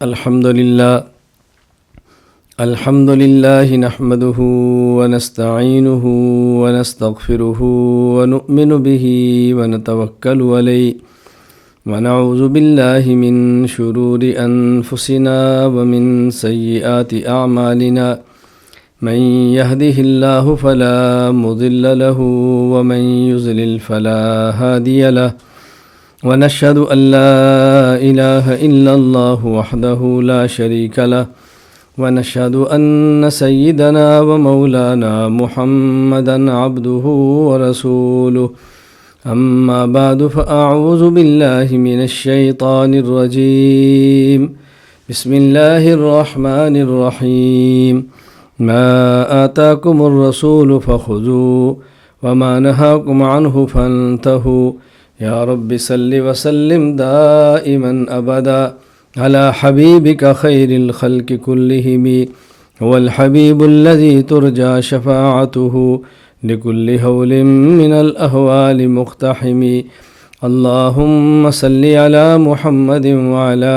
الحمد لله نحمده ونستعينه ونستغفره ونؤمن به ونتوكل عليه ونعوذ بالله من شرور أنفسنا ومن سيئات أعمالنا من يهده الله فلا مضل له ومن يضلل فلا هادي له ونشهد أن لا إله إلا الله وحده لا شريك له ونشهد أن سيدنا ومولانا محمدا عبده ورسوله أما بعد فأعوذ بالله من الشيطان الرجيم بسم الله الرحمن الرحيم ما آتاكم الرسول فخذوه وما نهاكم عنه فانتهوا يا رب صل وسلم دائما أبدا على حبيبك خير الخلق كلهم هو الحبيب الذي ترجى شفاعته لكل هول من الأهوال مقتحم اللهم صل على محمد وعلى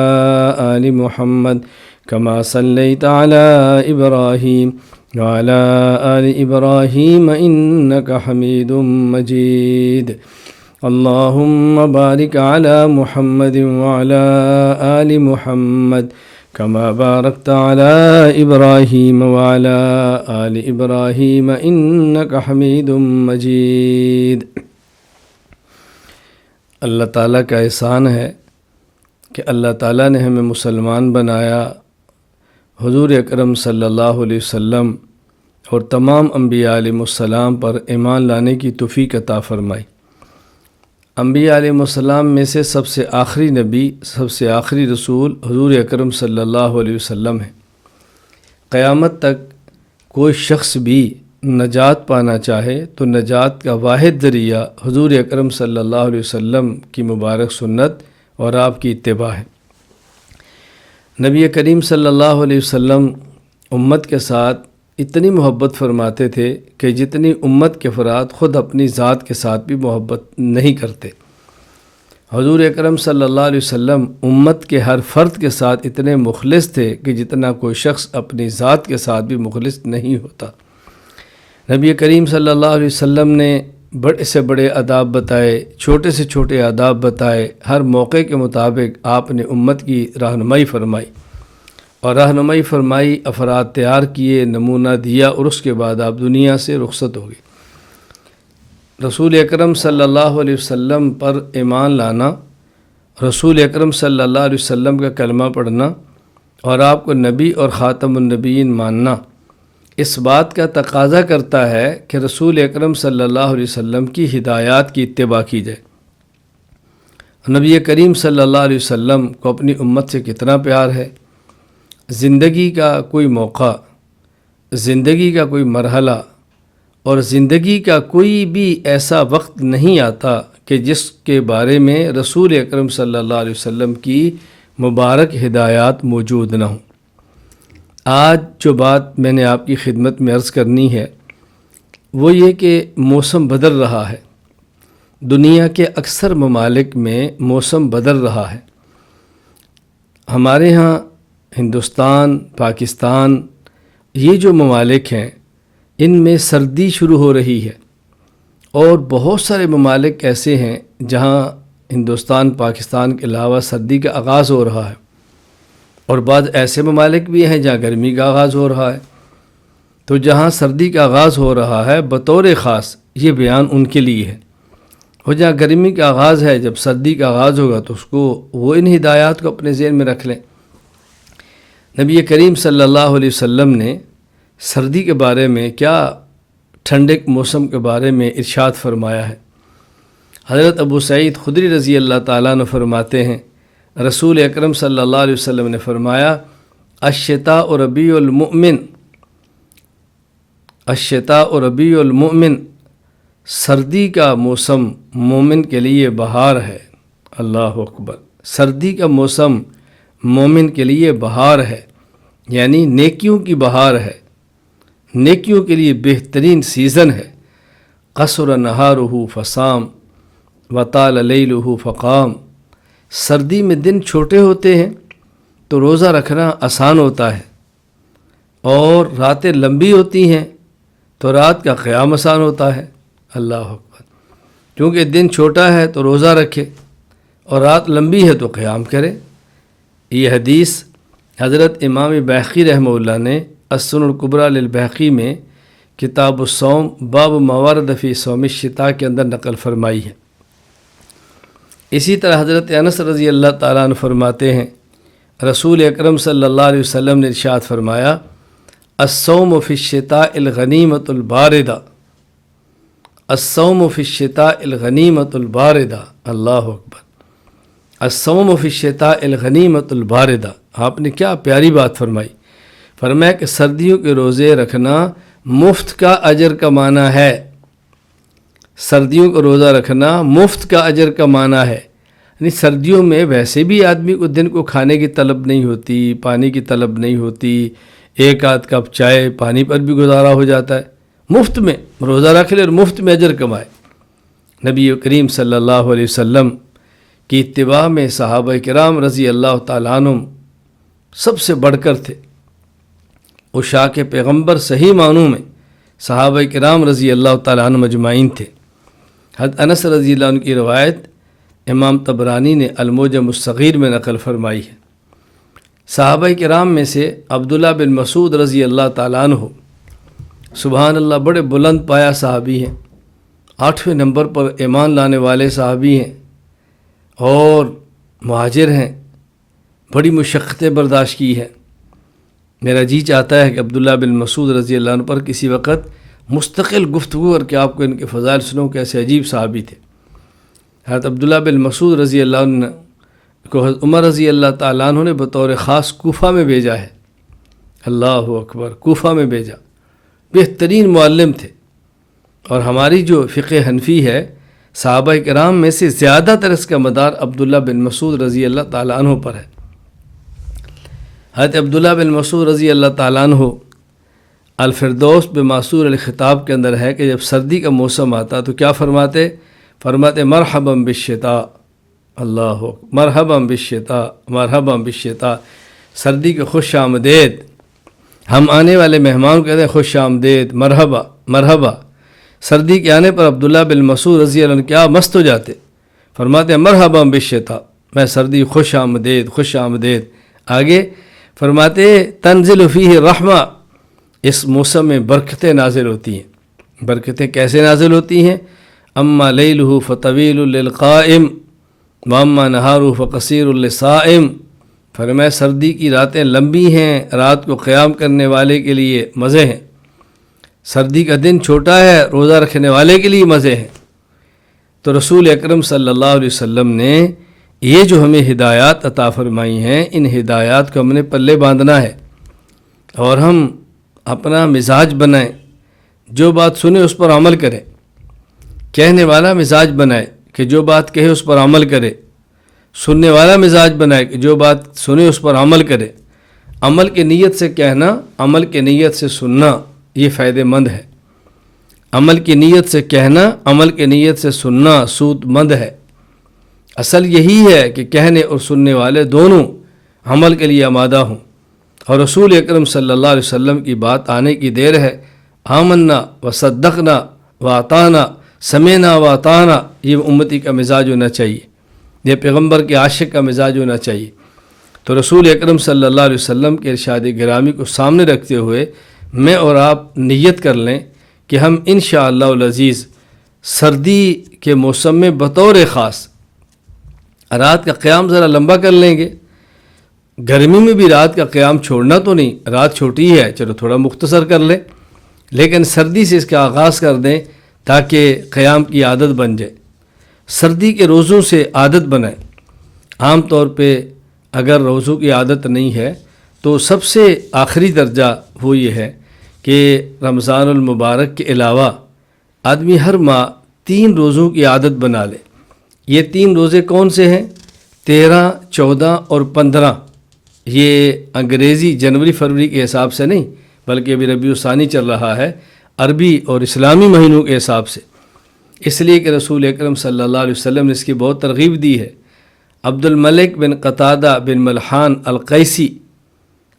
آل محمد كما صليت على إبراهيم وعلى آل إبراهيم إنك حميد مجيد اللهم بارك على محمد وعلى آل محمد كما باركت على إبراهيم وعلى آل إبراهيم إنك حميد مجيد۔ اللہ تعالیٰ کا احسان ہے کہ اللہ تعالیٰ نے ہمیں مسلمان بنایا، حضور اکرم صلی اللہ علیہ وسلم اور تمام انبیاء علیہ السلام پر ایمان لانے کی توفیق عطا فرمائی۔ انبیاء علیہ السلام میں سے سب سے آخری نبی، سب سے آخری رسول حضور اکرم صلی اللہ علیہ وسلم ہے۔ قیامت تک کوئی شخص بھی نجات پانا چاہے تو نجات کا واحد ذریعہ حضور اکرم صلی اللہ علیہ وسلم کی مبارک سنت اور آپ کی اتباع ہے۔ نبی کریم صلی اللہ علیہ وسلم امت کے ساتھ اتنی محبت فرماتے تھے کہ جتنی امت کے افراد خود اپنی ذات کے ساتھ بھی محبت نہیں کرتے۔ حضور اکرم صلی اللہ علیہ وسلم امت کے ہر فرد کے ساتھ اتنے مخلص تھے کہ جتنا کوئی شخص اپنی ذات کے ساتھ بھی مخلص نہیں ہوتا۔ نبی کریم صلی اللہ علیہ وسلم نے بڑے سے بڑے آداب بتائے، چھوٹے سے چھوٹے آداب بتائے، ہر موقع کے مطابق آپ نے امت کی رہنمائی فرمائی اور رہنمائی فرمائی، افراد تیار کیے، نمونہ دیا اور اس کے بعد آپ دنیا سے رخصت ہو گئے۔ رسول اکرم صلی اللہ علیہ وسلم پر ایمان لانا، رسول اکرم صلی اللہ علیہ وسلم کا کلمہ پڑھنا اور آپ کو نبی اور خاتم النبیین ماننا اس بات کا تقاضا کرتا ہے کہ رسول اکرم صلی اللہ علیہ وسلم کی ہدایات کی اتباع کی جائے۔ نبی کریم صلی اللہ علیہ وسلم کو اپنی امت سے کتنا پیار ہے۔ زندگی کا کوئی موقع، زندگی کا کوئی مرحلہ اور زندگی کا کوئی بھی ایسا وقت نہیں آتا کہ جس کے بارے میں رسول اکرم صلی اللہ علیہ وسلم کی مبارک ہدایات موجود نہ ہوں۔ آج جو بات میں نے آپ کی خدمت میں عرض کرنی ہے وہ یہ کہ موسم بدل رہا ہے، دنیا کے اکثر ممالک میں موسم بدل رہا ہے۔ ہمارے ہاں ہندوستان، پاکستان، یہ جو ممالک ہیں ان میں سردی شروع ہو رہی ہے اور بہت سارے ممالک ایسے ہیں جہاں ہندوستان، پاکستان کے علاوہ سردی کا آغاز ہو رہا ہے اور بعض ایسے ممالک بھی ہیں جہاں گرمی کا آغاز ہو رہا ہے۔ تو جہاں سردی کا آغاز ہو رہا ہے بطور خاص یہ بیان ان کے لیے ہے، اور جہاں گرمی کا آغاز ہے جب سردی کا آغاز ہوگا تو اس کو وہ ان ہدایات کو اپنے ذہن میں رکھ لیں۔ نبی کریم صلی اللہ علیہ وسلم نے سردی کے بارے میں کیا، ٹھنڈے موسم کے بارے میں ارشاد فرمایا ہے۔ حضرت ابو سعید خدری رضی اللہ تعالیٰ عنہ فرماتے ہیں رسول اکرم صلی اللہ علیہ وسلم نے فرمایا الشتاء ربیع المؤمن، الشتاء ربیع المؤمن، سردی کا موسم مومن کے لیے بہار ہے۔ اللہ اکبر، سردی کا موسم مومن کے لیے بہار ہے، یعنی نیکیوں کی بہار ہے، نیکیوں کے لیے بہترین سیزن ہے۔ قصر نہارہ فصام وطال لیلہ فقام، سردی میں دن چھوٹے ہوتے ہیں تو روزہ رکھنا آسان ہوتا ہے، اور راتیں لمبی ہوتی ہیں تو رات کا قیام آسان ہوتا ہے۔ اللہ اکبر۔ کیونکہ دن چھوٹا ہے تو روزہ رکھے، اور رات لمبی ہے تو قیام کرے۔ یہ حدیث حضرت امام بیہقی رحمہ اللہ نے السنن الکبریٰ للبیہقی میں کتاب الصوم باب موارد فی صوم الشتاء کے اندر نقل فرمائی ہے۔ اسی طرح حضرت انس رضی اللہ تعالیٰ عنہ فرماتے ہیں، رسول اکرم صلی اللہ علیہ وسلم نے ارشاد فرمایا، الصوم فی الشتاء الغنیمۃ الباردہ، الصوم فی الشتاء الغنیمۃ الباردہ۔ اللہ اکبر۔ الصوم فی الشتاء الغنیمۃ الباردہ۔ آپ نے کیا پیاری بات فرمائی، فرمایا کہ سردیوں کے روزے رکھنا مفت کا اجر کمانا ہے۔ سردیوں کا روزہ رکھنا مفت کا اجر کمانا ہے۔ یعنی سردیوں میں ویسے بھی آدمی کو دن کو کھانے کی طلب نہیں ہوتی، پانی کی طلب نہیں ہوتی، ایک آدھ کپ چائے پانی پر بھی گزارا ہو جاتا ہے۔ مفت میں روزہ رکھ لے اور مفت میں اجر کمائے۔ نبی کریم صلی اللہ علیہ وسلم کی اتباع میں صحابہ کرام رضی اللہ تعالیٰ عنہم سب سے بڑھ کر تھے۔ عشاق پیغمبر صحیح معنوں میں صحابہ کرام رضی اللہ تعالیٰ عنہ مجمعین تھے۔ حضرت انس رضی اللہ عنہ کی روایت امام طبرانی نے المعجم الصغیر میں نقل فرمائی ہے۔ صحابہ کرام میں سے عبداللہ بن مسعود رضی اللہ تعالیٰ عنہ سبحان اللہ بڑے بلند پایا صحابی ہیں، 8ویں نمبر پر ایمان لانے والے صحابی ہیں اور مہاجر ہیں، بڑی مشقتیں برداشت کی ہیں۔ میرا جی چاہتا ہے کہ عبداللہ بن مسعود رضی اللہ عنہ پر کسی وقت مستقل گفتگو کر کے آپ کو ان کے فضائل سنوں، کیسے عجیب صحابی تھے۔ حضرت عبداللہ بن مسعود رضی اللہ عنہ کو حضرت عمر رضی اللہ تعالیٰ عنہ نے بطور خاص کوفہ میں بھیجا ہے۔ اللہ اکبر، کوفہ میں بھیجا۔ بہترین معلم تھے، اور ہماری جو فقہ حنفی ہے صحابہ کرام میں سے زیادہ تر اس کا مدار عبداللہ بن مسعود رضی اللہ تعالیٰ عنہ پر ہے۔ حضرت عبداللہ بن مسعود رضی اللہ تعالیٰ عنہ الفردوس بماسور الخطاب کے اندر ہے کہ جب سردی کا موسم آتا تو کیا فرماتے مرحبا بالشتاء، اللہ مرحبا بالشتاء، مرحبا بالشتاء، سردی کے خوش آمدید۔ ہم آنے والے مہمان کو کہتے ہیں خوش آمدید، مرحبا مرحبا۔ سردی کے آنے پر عبداللہ بن مسعود رضی اللہ عنہ کیا مست ہو جاتے، فرماتے ہیں مرحبا بالشتاء، میں سردی خوش آمدید خوش آمدید۔ آگے فرماتے تنزل فیہ رحمہ، اس موسم میں برکتیں نازل ہوتی ہیں۔ برکتیں کیسے نازل ہوتی ہیں؟ اما لیلہ فطویل للقائم واما نہارہ فقصیر للصائم۔ فرمایا سردی کی راتیں لمبی ہیں، رات کو قیام کرنے والے کے لیے مزے ہیں۔ سردی کا دن چھوٹا ہے، روزہ رکھنے والے کے لیے مزے ہیں۔ تو رسول اکرم صلی اللہ علیہ وسلم نے یہ جو ہمیں ہدایات عطا فرمائی ہیں، ان ہدایات کو ہم نے پلے باندھنا ہے، اور ہم اپنا مزاج بنائیں، جو بات سنے اس پر عمل کریں۔ کہنے والا مزاج بنائے کہ جو بات کہے اس پر عمل کرے، سننے والا مزاج بنائے کہ جو بات سنے اس پر عمل کرے۔ عمل کی نیت سے کہنا، عمل کی نیت سے سننا، یہ فائدہ مند ہے۔ عمل کی نیت سے کہنا، عمل کی نیت سے سننا سود مند ہے۔ اصل یہی ہے کہ کہنے اور سننے والے دونوں عمل کے لیے آمادہ ہوں، اور رسول اکرم صلی اللہ علیہ وسلم کی بات آنے کی دیر ہے۔ آمنا و صدقنا و اطعنا، سمعنا و اطعنا، یہ امتی کا مزاج ہونا چاہیے، یہ پیغمبر کے عاشق کا مزاج ہونا چاہیے۔ تو رسول اکرم صلی اللہ علیہ وسلم کے ارشاد گرامی کو سامنے رکھتے ہوئے میں اور آپ نیت کر لیں کہ ہم انشاءاللہ العزیز سردی کے موسم میں بطور خاص رات کا قیام ذرا لمبا کر لیں گے۔ گرمی میں بھی رات کا قیام چھوڑنا تو نہیں، رات چھوٹی ہے چلو تھوڑا مختصر کر لیں، لیکن سردی سے اس کا آغاز کر دیں تاکہ قیام کی عادت بن جائے۔ سردی کے روزوں سے عادت بنائیں۔ عام طور پہ اگر روزوں کی عادت نہیں ہے تو سب سے آخری درجہ وہ یہ ہے کہ رمضان المبارک کے علاوہ آدمی ہر ماہ 3 روزوں کی عادت بنا لے۔ یہ 3 روزے کون سے ہیں؟ 13، 14 اور 15۔ یہ انگریزی جنوری فروری کے حساب سے نہیں، بلکہ ابھی ربیع الثانی چل رہا ہے، عربی اور اسلامی مہینوں کے حساب سے۔ اس لیے کہ رسول اکرم صلی اللہ علیہ وسلم نے اس کی بہت ترغیب دی ہے۔ عبد الملک بن قتادہ بن ملحان القیسی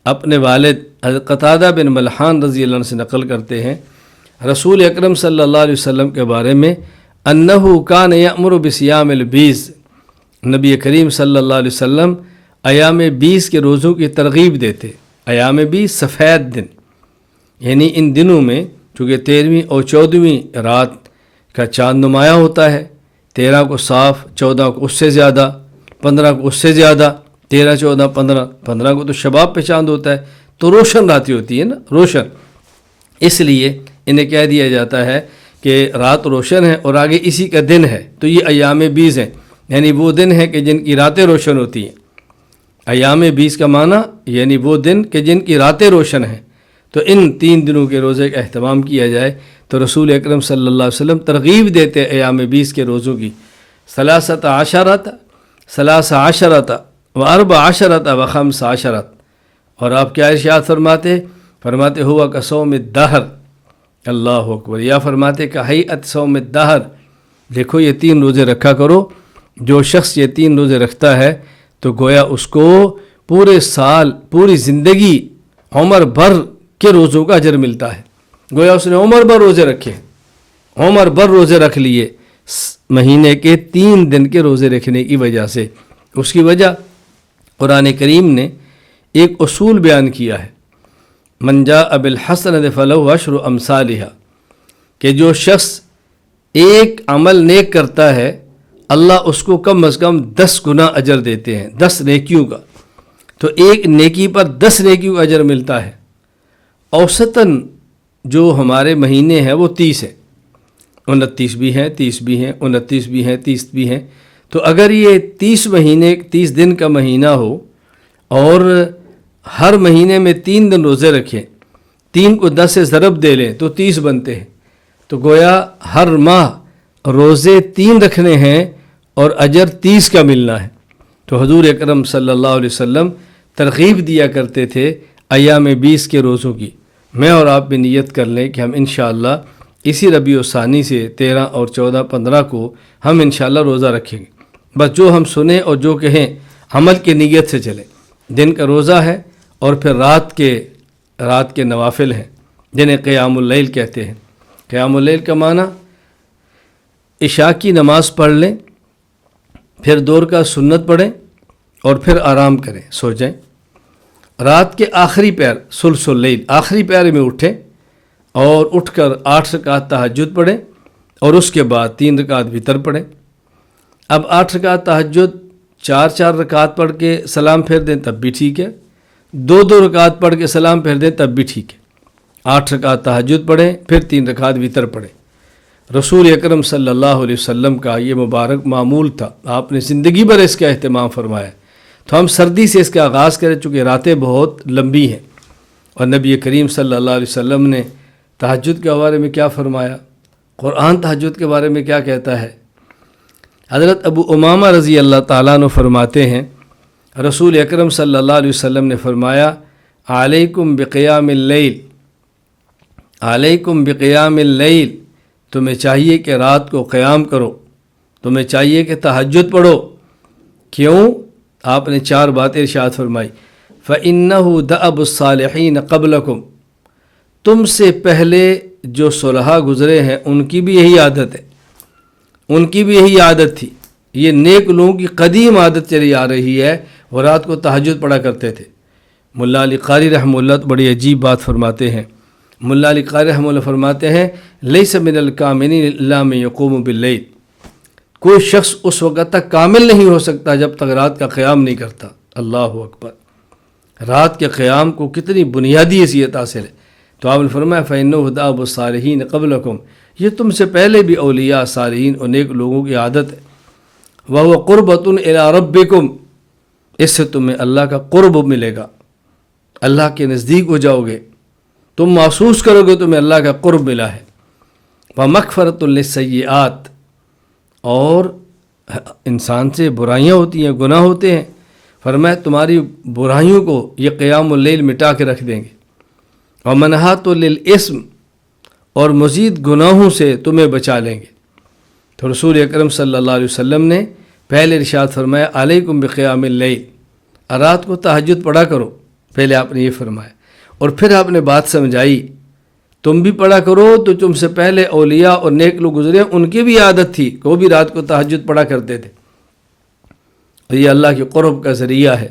اپنے والد حضرت قتادہ بن ملحان رضی اللہ عنہ سے نقل کرتے ہیں رسول اکرم صلی اللہ علیہ وسلم کے بارے میں انہو کان یأمر بصیام البیز، نبی کریم صلی اللہ علیہ وسلم ایام 20 کے روزوں کی ترغیب دیتے۔ ایام 20 سفید دن، یعنی ان دنوں میں چونکہ 13ویں اور 14ویں رات کا چاند نمایاں ہوتا ہے، 13 کو صاف، 14 کو اس سے زیادہ، 15 کو اس سے زیادہ، 13 14 15 کو تو شباب پہ چاند ہوتا ہے، تو روشن راتیں ہوتی ہے نا، روشن، اس لیے انہیں کہہ دیا جاتا ہے کہ رات روشن ہے اور آگے اسی کا دن ہے، تو یہ ایام 20 ہیں، یعنی وہ دن ہے کہ جن کی راتیں روشن ہوتی ہیں۔ ایام 20 کا معنی یعنی وہ دن کہ جن کی راتیں روشن ہیں، تو ان 3 دنوں کے روزے کا اہتمام کیا جائے تو رسول اکرم صلی اللہ علیہ وسلم ترغیب دیتے ایام 20 کے روزوں کی، 13 عشرۃ و 14 و 15، اور آپ کیا ارشاد فرماتے ہوا کا صوم الدہر، اللہ اکبر، یا فرماتے کہ ہیئت صوم الدہر، دیکھو یہ 3 روزے رکھا کرو، جو شخص یہ 3 روزے رکھتا ہے تو گویا اس کو پورے سال، پوری زندگی، عمر بھر کے روزوں کا اجر ملتا ہے، گویا اس نے عمر بھر روزے رکھے، عمر بھر روزے رکھ لیے مہینے کے 3 دن کے روزے رکھنے کی وجہ سے۔ اس کی وجہ قرآن کریم نے ایک اصول بیان کیا ہے، من جاء بالحسنۃ فلہ عشر امثالھا، کہ جو شخص ایک عمل نیک کرتا ہے اللہ اس کو کم از کم 10 گنا اجر دیتے ہیں، 10 نیکیوں کا، تو ایک نیکی پر 10 نیکیوں کا اجر ملتا ہے۔ اوسطاً جو ہمارے مہینے ہیں وہ 30 ہیں، 29 بھی ہیں، 30 بھی ہیں، 29 بھی ہیں، 30 بھی ہیں، تو اگر یہ 30 دن کا مہینہ ہو اور ہر مہینے میں 3 دن روزے رکھیں، 3 کو 10 سے ضرب دے لیں تو 30 بنتے ہیں، تو گویا ہر ماہ روزے 3 رکھنے ہیں اور اجر 30 کا ملنا ہے۔ تو حضور اکرم صلی اللہ علیہ وسلم ترغیب دیا کرتے تھے ایام 20 کے روزوں کی۔ میں اور آپ بھی نیت کر لیں کہ ہم انشاءاللہ اسی ربیع الثانی سے 13 اور 14 15 کو ہم انشاءاللہ روزہ رکھیں گے، بس جو ہم سنیں اور جو کہیں عمل کی نیت سے چلیں۔ دن کا روزہ ہے اور پھر رات کے نوافل ہیں جنہیں قیام اللیل کہتے ہیں۔ قیام اللیل کا معنی عشاء کی نماز پڑھ لیں، پھر 2 رکعت سنت پڑھیں اور پھر آرام کریں، سو جائیں۔ رات کے آخری پہر ثلث اللیل، آخری پہر میں اٹھیں اور اٹھ کر 8 رکعت تہجد پڑھیں اور اس کے بعد 3 رکعت وتر پڑھیں۔ اب 8 رکعت تہجد 4 رکعت پڑھ کے سلام پھیر دیں تب بھی ٹھیک ہے، 2 رکعت پڑھ کے سلام پھیر دیں تب بھی ٹھیک ہے۔ 8 رکعت تہجد پڑھیں پھر 3 رکعت وتر پڑھیں۔ رسول اکرم صلی اللہ علیہ وسلم کا یہ مبارک معمول تھا، آپ نے زندگی بھر اس کا اہتمام فرمایا۔ تو ہم سردی سے اس کا آغاز کریں چونکہ راتیں بہت لمبی ہیں، اور نبی کریم صلی اللہ علیہ وسلم نے تہجد کے بارے میں کیا فرمایا، قرآن تہجد کے بارے میں کیا کہتا ہے۔ حضرت ابو امامہ رضی اللہ تعالیٰ عنہ فرماتے ہیں رسول اکرم صلی اللہ علیہ وسلم نے فرمایا علیکم بقیام اللیل، علیکم بقیام اللیل، تمہیں چاہیے کہ رات کو قیام کرو، تمہیں چاہیے کہ تہجد پڑھو۔ کیوں؟ آپ نے 4 باتیں ارشاد فرمائی، فَإِنَّهُ دَأَبُ الصَّالِحِينَ قَبْلَكُمْ، تم سے پہلے جو صلحاء گزرے ہیں ان کی بھی یہی عادت ہے، ان کی بھی یہی عادت تھی، یہ نیک لوگوں کی قدیم عادت چلی آ رہی ہے، وہ رات کو تہجد پڑھا کرتے تھے۔ ملا علی قاری رحمہ اللہ بڑی عجیب بات فرماتے ہیں، ملا علی قاری رحمہ اللہ فرماتے ہیں لیس من الکاملین الا من یقوم باللیل، کوئی شخص اس وقت تک کامل نہیں ہو سکتا جب تک رات کا قیام نہیں کرتا۔ اللہ اکبر، رات کے قیام کو کتنی بنیادی حیثیت حاصل ہے۔ تو آپ نے فرمایا فَإِنَّهُ دَأَبُ الصَّالِحِينَ قَبْلَكُمْ، یہ تم سے پہلے بھی اولیاء صالحین اور نیک لوگوں کی عادت ہے۔ وَهُوَ قُرْبَةٌ إِلَىٰ رَبِّكُمْ، اس سے تمہیں اللہ کا قرب ملے گا، اللہ کے نزدیک ہو جاؤ گے، تم محسوس کرو گے تمہیں اللہ کا قرب ملا ہے۔ وَمَغْفِرَةٌ لِلسَّيِّئَاتِ، اور انسان سے برائیاں ہوتی ہیں، گناہ ہوتے ہیں، فرمایا تمہاری برائیوں کو یہ قیام اللیل مٹا کے رکھ دیں گے۔ وَمَنْہَاتٌ لِلْإِثْمِ، اور مزید گناہوں سے تمہیں بچا لیں گے۔ تو رسول اکرم صلی اللہ علیہ وسلم نے پہلے ارشاد فرمایا علیکم بقیام اللیل، رات کو تہجد پڑھا کرو، پہلے آپ نے یہ فرمایا، اور پھر آپ نے بات سمجھائی تم بھی پڑھا کرو، تو تم سے پہلے اولیاء اور نیک لوگ گزرے ان کی بھی عادت تھی کہ وہ بھی رات کو تہجد پڑھا کرتے تھے۔ اور یہ اللہ کے قرب کا ذریعہ ہے،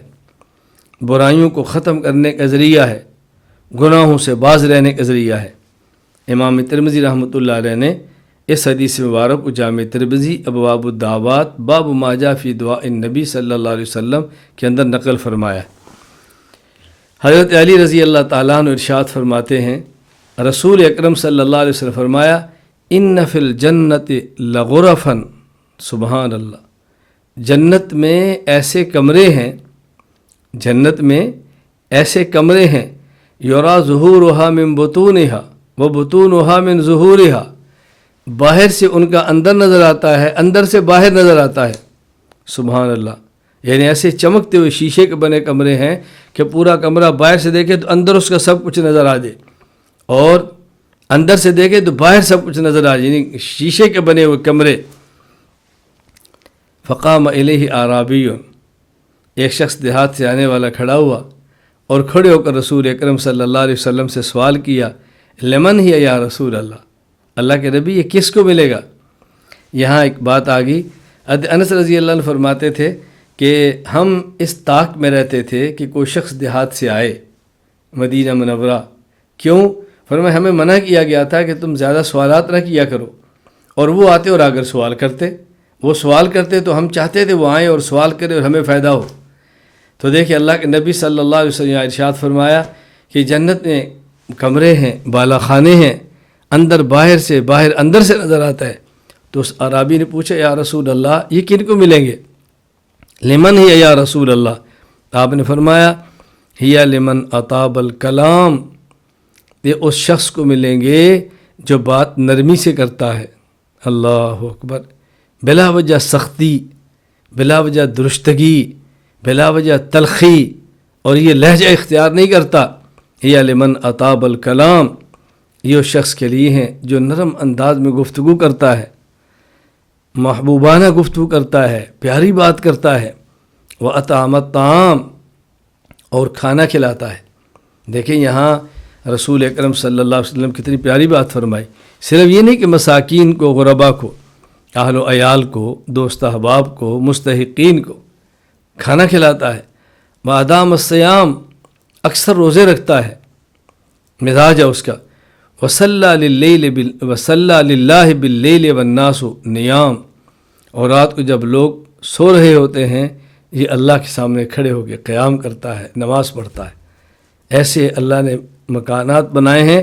برائیوں کو ختم کرنے کا ذریعہ ہے، گناہوں سے باز رہنے کا ذریعہ ہے۔ امام ترمذی رحمۃ اللہ علیہ نے اس حدیث مبارک کو جامع ترمذی ابواب الدعوات باب ما جاء فی دعاء النبی صلی اللہ علیہ وسلم کے اندر نقل فرمایا ہے۔ حضرت علی رضی اللہ تعالیٰ عنہ ارشاد فرماتے ہیں، رسول اکرم صلی اللہ علیہ وسلم فرمایا ان فی الجنت لغرفا، سبحان اللہ، جنت میں ایسے کمرے ہیں، جنت میں ایسے کمرے ہیں، یرا ظہورها من بطونها وبطونها من ظہورها، باہر سے ان کا اندر نظر آتا ہے، اندر سے باہر نظر آتا ہے، سبحان اللہ، یعنی ایسے چمکتے ہوئے شیشے کے بنے کمرے ہیں کہ پورا کمرہ باہر سے دیکھے تو اندر اس کا سب کچھ نظر آ جائے، اور اندر سے دیکھے تو باہر سب کچھ نظر آ جائے، یعنی شیشے کے بنے ہوئے کمرے۔ فقام الیہ اعرابی، ایک شخص دیہات سے آنے والا کھڑا ہوا اور کھڑے ہو کر رسول اکرم صلی اللہ علیہ وسلم سے سوال کیا، لمن ہی یا رسول اللہ، اللہ کے نبی یہ کس کو ملے گا؟ یہاں ایک بات آ گئی، انس رضی اللہ عنہ فرماتے تھے کہ ہم اس طاق میں رہتے تھے کہ کوئی شخص دیہات سے آئے مدینہ منورہ، کیوں؟ فرمایا ہمیں منع کیا گیا تھا کہ تم زیادہ سوالات نہ کیا کرو، اور وہ آتے اور اگر سوال کرتے، وہ سوال کرتے تو ہم چاہتے تھے وہ آئیں اور سوال کریں اور ہمیں فائدہ ہو۔ تو دیکھیں اللہ کے نبی صلی اللہ علیہ وسلم ارشاد فرمایا کہ جنت میں کمرے ہیں، بالا خانے ہیں، اندر باہر سے، باہر اندر سے نظر آتا ہے۔ تو اس اعرابی نے پوچھا یا رسول اللہ یہ کن کو ملیں گے؟ لمن ہی یا رسول اللہ، آپ نے فرمایا ہی لمن اطاب الکلام، یہ اس شخص کو ملیں گے جو بات نرمی سے کرتا ہے، اللہ اکبر، بلا وجہ سختی، بلا وجہ درستگی، بلا وجہ تلخی، اور یہ لہجہ اختیار نہیں کرتا۔ یا لمن اطاب الکلام، یہ اس شخص کے لیے ہیں جو نرم انداز میں گفتگو کرتا ہے، محبوبانہ گفتگو کرتا ہے، پیاری بات کرتا ہے، وَأَطْعَمَ الطَّعَامَ، اور کھانا کھلاتا ہے۔ دیکھیں یہاں رسول اکرم صلی اللہ علیہ وسلم کتنی پیاری بات فرمائی، صرف یہ نہیں کہ مساکین کو، غربا کو، اہل و عیال کو، دوست احباب کو، مستحقین کو کھانا کھلاتا ہے۔ وَأَدَامَ الصِّيَامَ، اکثر روزے رکھتا ہے، مزاج ہے اس کا۔ وَصَلَّى لِلَّهِ بِاللَّيْلِ وَالنَّاسُ نِيَامٌ، اور رات کو جب لوگ سو رہے ہوتے ہیں یہ اللہ کے سامنے کھڑے ہو کے قیام کرتا ہے، نماز پڑھتا ہے۔ ایسے اللہ نے مکانات بنائے ہیں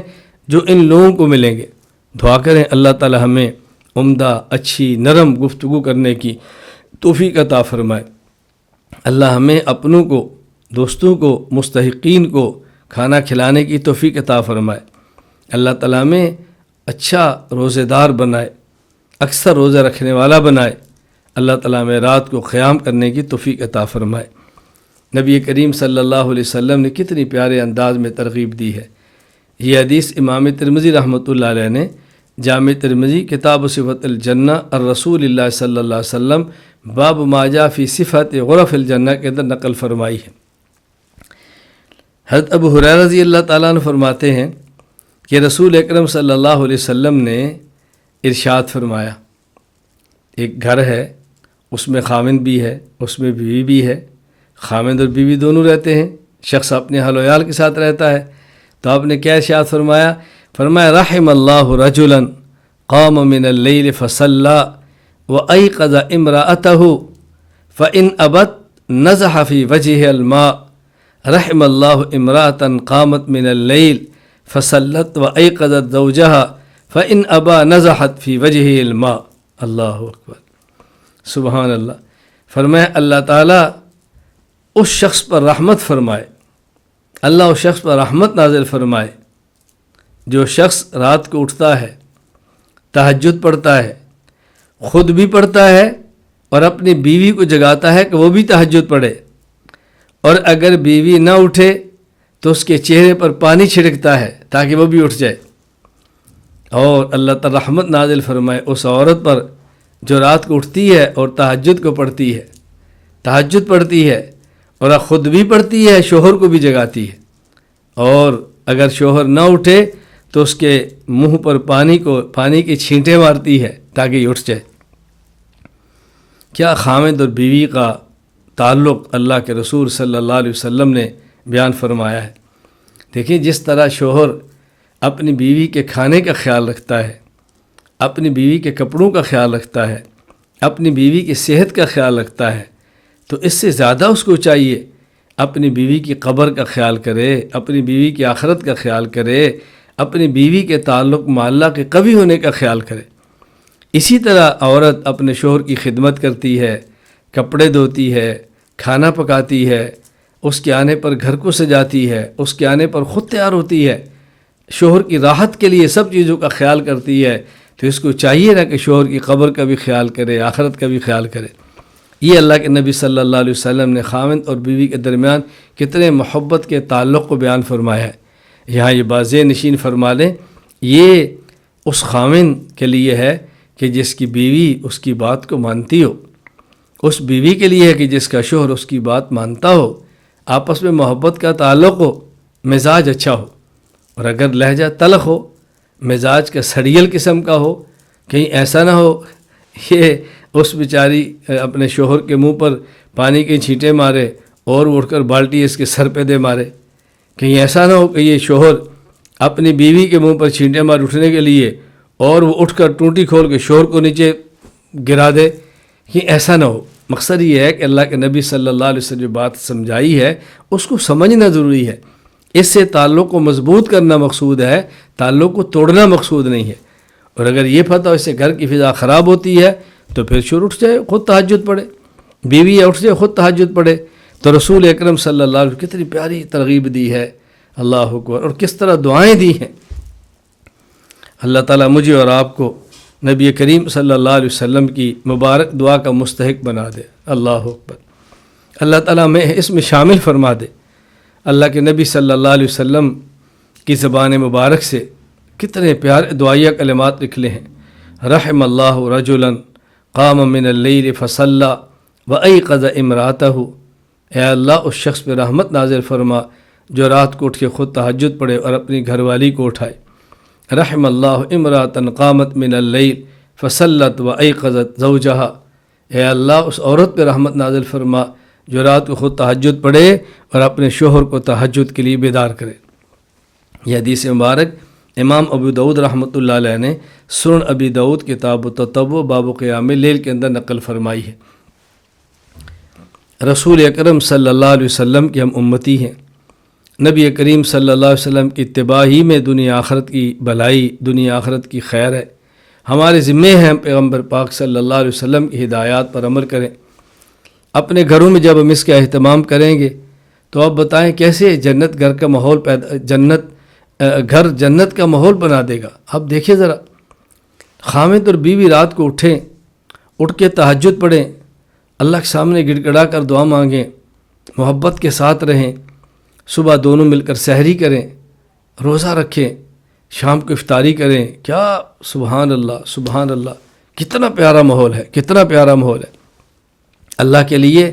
جو ان لوگوں کو ملیں گے۔ دعا کریں اللہ تعالی ہمیں عمدہ، اچھی، نرم گفتگو کرنے کی توفیق عطا فرمائے۔ اللہ ہمیں اپنوں کو، دوستوں کو، مستحقین کو کھانا کھلانے کی توفیق عطا فرمائے۔ اللہ تعالیٰ ہمیں اچھا روزہ دار بنائے، اکثر روزہ رکھنے والا بنائے۔ اللہ تعالیٰ ہمیں رات کو قیام کرنے کی توفیق عطا فرمائے۔ نبی کریم صلی اللہ علیہ وسلم نے کتنی پیارے انداز میں ترغیب دی ہے۔ یہ حدیث امام ترمذی رحمۃ اللہ علیہ نے جامع ترمذی کتاب صفت الجنہ الرسول اللہ صلی اللہ علیہ وسلم باب ما جاء فی صفت غرف الجنہ کے اندر نقل فرمائی ہے۔ حضرت ابو ہریرہ رضی اللہ تعالیٰ عنہ فرماتے ہیں کہ رسول اکرم صلی اللہ علیہ وسلم نے ارشاد فرمایا، ایک گھر ہے، اس میں خاوند بھی ہے، اس میں بیوی بھی ہے، خاوند اور بیوی دونوں رہتے ہیں، شخص اپنے اہل و عیال کے ساتھ رہتا ہے، تو آپ نے کیا ارشاد فرمایا؟ فرمایا رحم اللہ رجلا قام من اللیل فصلی وایقظ امرأتہ فإن ابت نزح فی وجہها الماء، رحم اللہ امرأة قامت من اللیل فصلت وایقظت زوجها فإن ابا نزحت فی وجہه الماء۔ اللہ اکبر، سبحان اللہ۔ فرمایا اللہ تعالیٰ اس شخص پر رحمت فرمائے، اللہ اس شخص پر رحمت نازل فرمائے جو شخص رات کو اٹھتا ہے، تہجد پڑھتا ہے، خود بھی پڑھتا ہے اور اپنی بیوی کو جگاتا ہے کہ وہ بھی تہجد پڑھے، اور اگر بیوی نہ اٹھے تو اس کے چہرے پر پانی چھڑکتا ہے تاکہ وہ بھی اٹھ جائے، اور اللہ تعالی رحمت نازل فرمائے اس عورت پر جو رات کو اٹھتی ہے اور تہجد کو پڑھتی ہے، تہجد پڑھتی ہے اور خود بھی پڑھتی ہے، شوہر کو بھی جگاتی ہے، اور اگر شوہر نہ اٹھے تو اس کے منہ پر پانی کی چھینٹیں مارتی ہے تاکہ یہ اٹھ جائے۔ کیا خاوند اور بیوی کا تعلق اللہ کے رسول صلی اللہ علیہ وسلم نے بیان فرمایا ہے۔ دیکھیں جس طرح شوہر اپنی بیوی کے کھانے کا خیال رکھتا ہے، اپنی بیوی کے کپڑوں کا خیال رکھتا ہے، اپنی بیوی کی صحت کا خیال رکھتا ہے، تو اس سے زیادہ اس کو چاہیے اپنی بیوی کی قبر کا خیال کرے، اپنی بیوی کی آخرت کا خیال کرے، اپنی بیوی کے تعلق مع اللہ کے قوی ہونے کا خیال کرے۔ اسی طرح عورت اپنے شوہر کی خدمت کرتی ہے، کپڑے دھوتی ہے، کھانا پکاتی ہے، اس کے آنے پر گھر کو سجاتی ہے، اس کے آنے پر خود تیار ہوتی ہے، شوہر کی راحت کے لیے سب چیزوں کا خیال کرتی ہے، تو اس کو چاہیے نا کہ شوہر کی قبر کا بھی خیال کرے، آخرت کا بھی خیال کرے۔ یہ اللہ کے نبی صلی اللہ علیہ وسلم نے خاوند اور بیوی کے درمیان کتنے محبت کے تعلق کو بیان فرمایا ہے۔ یہاں یہ واضح نشین فرما لیں، یہ اس خاوند کے لیے ہے کہ جس کی بیوی اس کی بات کو مانتی ہو، اس بیوی کے لیے ہے کہ جس کا شوہر اس کی بات مانتا ہو، آپس میں محبت کا تعلق ہو، مزاج اچھا ہو، اور اگر لہجہ تلخ ہو، مزاج کا سڑیل قسم کا ہو، کہیں ایسا نہ ہو یہ اس بیچاری اپنے شوہر کے منہ پر پانی کی چھینٹیں مارے اور وہ اٹھ کر بالٹی اس کے سر پہ دے مارے، کہیں ایسا نہ ہو کہ یہ شوہر اپنی بیوی کے منہ پر چھینٹیں مار اٹھنے کے لیے اور وہ اٹھ کر ٹونٹی کھول کے شوہر کو نیچے گرا دے، کہیں ایسا نہ ہو۔ مقصد یہ ہے کہ اللہ کے نبی صلی اللہ علیہ وسلم جو بات سمجھائی ہے اس کو سمجھنا ضروری ہے، اس سے تعلق کو مضبوط کرنا مقصود ہے، تعلق کو توڑنا مقصود نہیں ہے۔ اور اگر یہ پتہ ہو اس سے گھر کی فضا خراب ہوتی ہے تو پھر شروع اٹھ جائے خود تہجد پڑھے، بیوی اٹھ جائے خود تہجد پڑھے۔ تو رسول اکرم صلی اللہ علیہ وسلم کتنی پیاری ترغیب دی ہے، اللہ اکبر، اور کس طرح دعائیں دی ہیں۔ اللہ تعالیٰ مجھے اور آپ کو نبی کریم صلی اللہ علیہ وسلم کی مبارک دعا کا مستحق بنا دے، اللہ اکبر۔ اللہ تعالیٰ میں اس میں شامل فرما دے۔ اللہ کے نبی صلی اللہ علیہ وسلم کی زبان مبارک سے کتنے پیارے دعائیہ کلمات نکلے ہیں۔ رحم اللہ رجلا قام من اللیل فصلی وایقظ امرأتہ، اے اللہ اس شخص پہ رحمت نازل فرما جو رات کو اٹھ کے خود تہجد پڑھے اور اپنی گھر والی کو اٹھائے۔ رحم اللہ امرأۃ قامت من اللیل فصلت وایقظت زوجہا، اے اللہ اس عورت پہ رحمت نازل فرما جو رات کو خود تہجد پڑھے اور اپنے شوہر کو تہجد کے لیے بیدار کرے۔ یہ حدیث مبارک امام ابو داؤد رحمۃ اللہ علیہ نے سنن ابی داؤد کتاب التطوع باب قیام اللیل کے اندر نقل فرمائی ہے۔ رسول اکرم صلی اللہ علیہ وسلم کی ہم امتی ہیں، نبی کریم صلی اللہ علیہ وسلم کی اتباع ہی میں دنیا آخرت کی بھلائی، دنیا آخرت کی خیر ہے۔ ہمارے ذمے ہیں پیغمبر پاک صلی اللہ علیہ وسلم کی ہدایات پر عمل کریں۔ اپنے گھروں میں جب ہم اس کا اہتمام کریں گے تو آپ بتائیں کیسے جنت گھر کا ماحول گھر جنت کا ماحول بنا دے گا۔ اب دیکھیں ذرا، خاوند اور بیوی رات کو اٹھیں، اٹھ کے تہجد پڑھیں، اللہ کے سامنے گڑ گڑا کر دعا مانگیں، محبت کے ساتھ رہیں، صبح دونوں مل کر سحری کریں، روزہ رکھیں، شام کو افطاری کریں۔ کیا سبحان اللہ، سبحان اللہ، کتنا پیارا ماحول ہے، کتنا پیارا ماحول ہے۔ اللہ کے لیے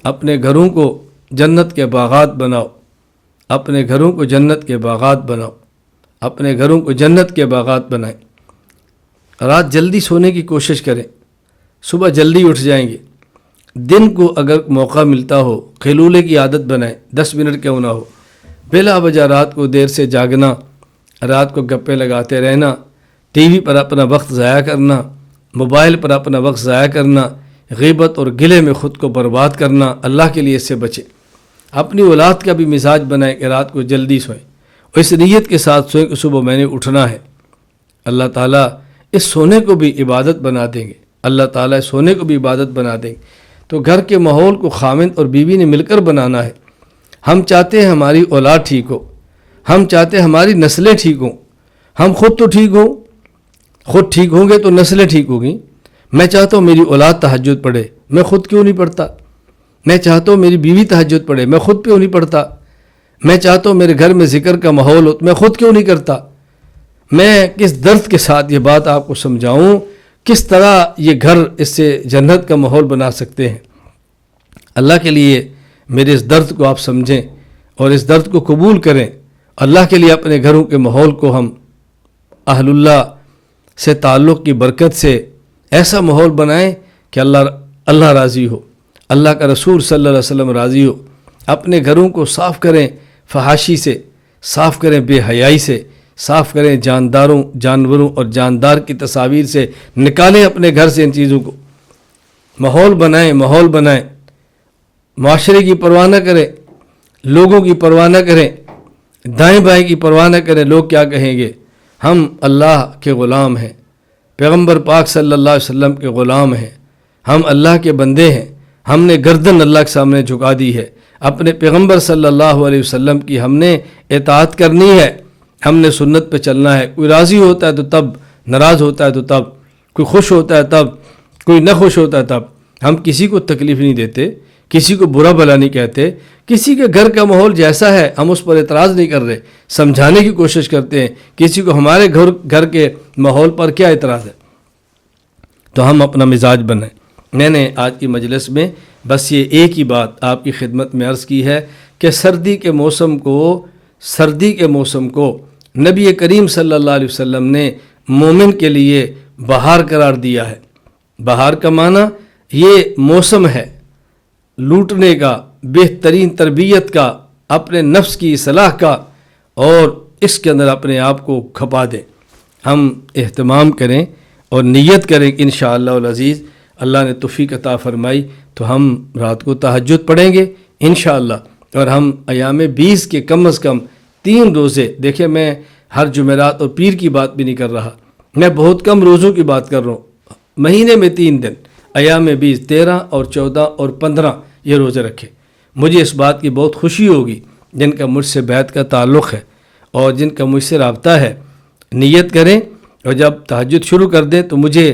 اپنے گھروں کو جنت کے باغات بناؤ، اپنے گھروں کو جنت کے باغات بناؤ، اپنے گھروں کو جنت کے باغات بنائیں۔ رات جلدی سونے کی کوشش کریں، صبح جلدی اٹھ جائیں گے۔ دن کو اگر موقع ملتا ہو قیلولے کی عادت بنائیں، 10 منٹ کیوں نہ ہو، بلا وجہ رات کو دیر سے جاگنا، رات کو گپے لگاتے رہنا، ٹی وی پر اپنا وقت ضائع کرنا، موبائل پر اپنا وقت ضائع کرنا، غیبت اور گلے میں خود کو برباد کرنا، اللہ کے لیے اس سے بچیں۔ اپنی اولاد کا بھی مزاج بنائیں کہ رات کو جلدی سوئیں، اور اس نیت کے ساتھ سوئیں کہ صبح میں نے اٹھنا ہے۔ اللہ تعالیٰ اس سونے کو بھی عبادت بنا دیں گے، اللہ تعالیٰ اس سونے کو بھی عبادت بنا دیں گے۔ تو گھر کے ماحول کو خاوند اور بیوی نے مل کر بنانا ہے۔ ہم چاہتے ہیں ہماری اولاد ٹھیک ہو، ہم چاہتے ہیں ہماری نسلیں ٹھیک ہوں، ہم خود تو ٹھیک ہوں، خود ٹھیک ہوں گے تو نسلیں ٹھیک ہوگی۔ میں چاہتا ہوں میری اولاد تہجد پڑھے، میں خود کیوں نہیں پڑھتا؟ میں چاہتا ہوں میری بیوی تہجد پڑھے، میں خود کیوں نہیں پڑھتا؟ میں چاہتا ہوں میرے گھر میں ذکر کا ماحول ہو، میں خود کیوں نہیں کرتا؟ میں کس درد کے ساتھ یہ بات آپ کو سمجھاؤں کس طرح یہ گھر اس سے جنت کا ماحول بنا سکتے ہیں۔ اللہ کے لیے میرے اس درد کو آپ سمجھیں اور اس درد کو قبول کریں۔ اللہ کے لیے اپنے گھروں کے ماحول کو ہم اہل اللہ سے تعلق کی برکت سے ایسا ماحول بنائیں کہ اللہ راضی ہو، اللہ کا رسول صلی اللہ علیہ وسلم راضی ہو۔ اپنے گھروں کو صاف کریں فحاشی سے، صاف کریں بے حیائی سے، صاف کریں جانوروں اور جاندار کی تصاویر سے، نکالیں اپنے گھر سے ان چیزوں کو، ماحول بنائیں، معاشرے کی پرواہ نہ کریں، لوگوں کی پرواہ نہ کریں، دائیں بائیں کی پرواہ نہ کریں لوگ کیا کہیں گے۔ ہم اللہ کے غلام ہیں، پیغمبر پاک صلی اللہ علیہ وسلم کے غلام ہیں، ہم اللہ کے بندے ہیں، ہم نے گردن اللہ کے سامنے جھکا دی ہے، اپنے پیغمبر صلی اللہ علیہ وسلم کی ہم نے اطاعت کرنی ہے، ہم نے سنت پہ چلنا ہے۔ کوئی راضی ہوتا ہے تو تب، ناراض ہوتا ہے تو تب، کوئی خوش ہوتا ہے تب، کوئی نہ خوش ہوتا ہے تب۔ ہم کسی کو تکلیف نہیں دیتے، کسی کو برا بھلا نہیں کہتے، کسی کے گھر کا ماحول جیسا ہے ہم اس پر اعتراض نہیں کر رہے، سمجھانے کی کوشش کرتے ہیں۔ کسی کو ہمارے گھر کے ماحول پر کیا اعتراض ہے؟ تو ہم اپنا مزاج بنائیں۔ میں نے آج کی مجلس میں بس یہ ایک ہی بات آپ کی خدمت میں عرض کی ہے کہ سردی کے موسم کو نبی کریم صلی اللہ علیہ وسلم نے مومن کے لیے بہار قرار دیا ہے۔ بہار کا معنی یہ موسم ہے لوٹنے کا، بہترین تربیت کا، اپنے نفس کی اصلاح کا، اور اس کے اندر اپنے آپ کو کھپا دیں۔ ہم اہتمام کریں اور نیت کریں کہ انشاءاللہ العزیز اللہ نے توفیق عطا فرمائی تو ہم رات کو تہجد پڑھیں گے انشاءاللہ، اور ہم ایام 20 کے کم از کم 3 روزے، دیکھیں میں ہر جمعرات اور پیر کی بات بھی نہیں کر رہا، میں بہت کم روزوں کی بات کر رہا ہوں، مہینے میں 3 دن ایام 20، 13 اور 14 اور 15 یہ روزے رکھے۔ مجھے اس بات کی بہت خوشی ہوگی جن کا مجھ سے بیعت کا تعلق ہے اور جن کا مجھ سے رابطہ ہے، نیت کریں اور جب تہجد شروع کر دیں تو مجھے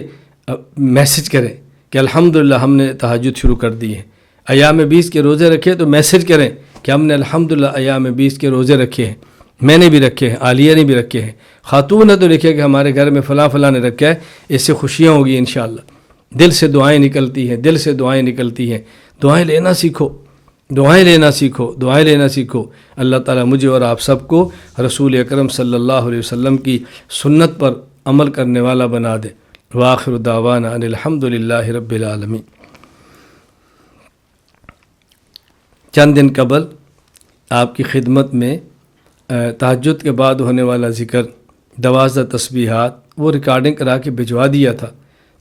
میسج کریں کہ الحمدللہ ہم نے تہجد شروع کر دی ہے۔ ایام 20 کے روزے رکھے تو میسج کریں کہ ہم نے الحمدللہ ایام 20 کے روزے رکھے ہیں، میں نے بھی رکھے ہیں، عالیہ نے بھی رکھے ہیں، خاتون نے تو لکھے کہ ہمارے گھر میں فلاں نے رکھا ہے، اس سے خوشیاں ہوگی انشاءاللہ۔ دل سے دعائیں نکلتی ہیں، دعائیں لینا سیکھو۔ اللہ تعالیٰ مجھے اور آپ سب کو رسول اکرم صلی اللہ علیہ وسلم کی سنت پر عمل کرنے والا بنا دے۔ وآخر دعوانا ان الحمدللہ رب العالمین۔ چند دن قبل آپ کی خدمت میں تہجد کے بعد ہونے والا ذکر 12 تسبیحات وہ ریکارڈنگ کرا کے بھجوا دیا تھا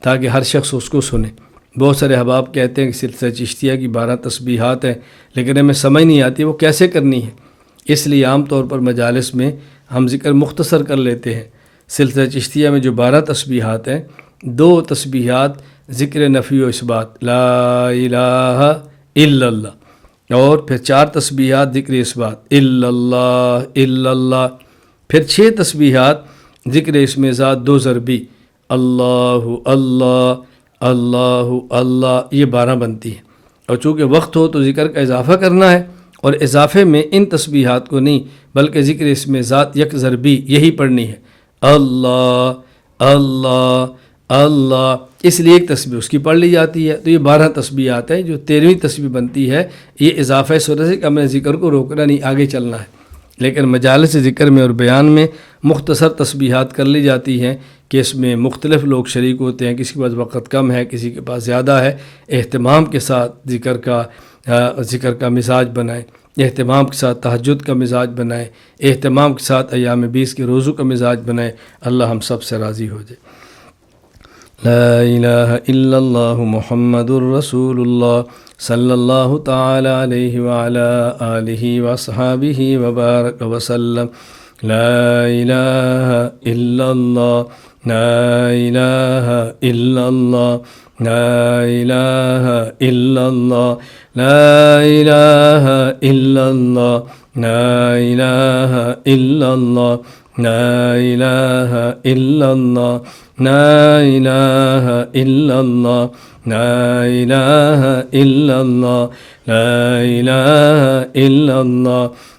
تاکہ ہر شخص اس کو سنے۔ بہت سارے احباب کہتے ہیں کہ سلسلہ چشتیہ کی 12 تسبیحات ہیں لیکن ہمیں سمجھ نہیں آتی وہ کیسے کرنی ہے، اس لیے عام طور پر مجالس میں ہم ذکر مختصر کر لیتے ہیں۔ سلسلہ چشتیہ میں جو 12 تسبیحات ہیں، 2 تسبیحات ذکر نفی و اثبات لا الہ الا اللہ، اور پھر 4 تسبیحات ذکر اثبات الا اللہ، پھر 6 تسبیحات ذکر اسم ذات 2 ضربی اللہ اللہ اللہ اللہ، یہ 12 بنتی ہے۔ اور چونکہ وقت ہو تو ذکر کا اضافہ کرنا ہے، اور اضافے میں ان تسبیحات کو نہیں بلکہ ذکر اسم ذات 1 ضربی یہی پڑھنی ہے، اللہ اللہ اللہ، اس لیے 1 تسبیح اس کی پڑھ لی جاتی ہے۔ تو یہ 12 تسبیحات ہیں، جو 13ویں تسبیح بنتی ہے یہ اضافہ اس وجہ سے کہ ہمیں ذکر کو روکنا نہیں، آگے چلنا ہے۔ لیکن مجالس ذکر میں اور بیان میں مختصر تسبیحات کر لی جاتی ہیں کہ اس میں مختلف لوگ شریک ہوتے ہیں، کسی کے پاس وقت کم ہے، کسی کے پاس زیادہ ہے۔ اہتمام کے ساتھ ذکر کا مزاج بنائیں، اہتمام کے ساتھ تہجد کا مزاج بنائیں، اہتمام کے ساتھ ایام 20 کے روزوں کا مزاج بنائیں۔ اللہ ہم سب سے راضی ہو جائے۔ لا الہ الا اللہ محمد الرسول اللہ صلی اللہ تعالی علیہ وعلا آلہ وصحابہ وبارک وسلم۔ لا الہ الا اللہ، لا الہ الا اللہ، لا الہ الا اللہ، لا الہ الا اللہ، لا الہ الا اللہ، لا الہ الا اللہ، لا الہ الا اللہ، لا الہ الا اللہ، لا الہ الا اللہ،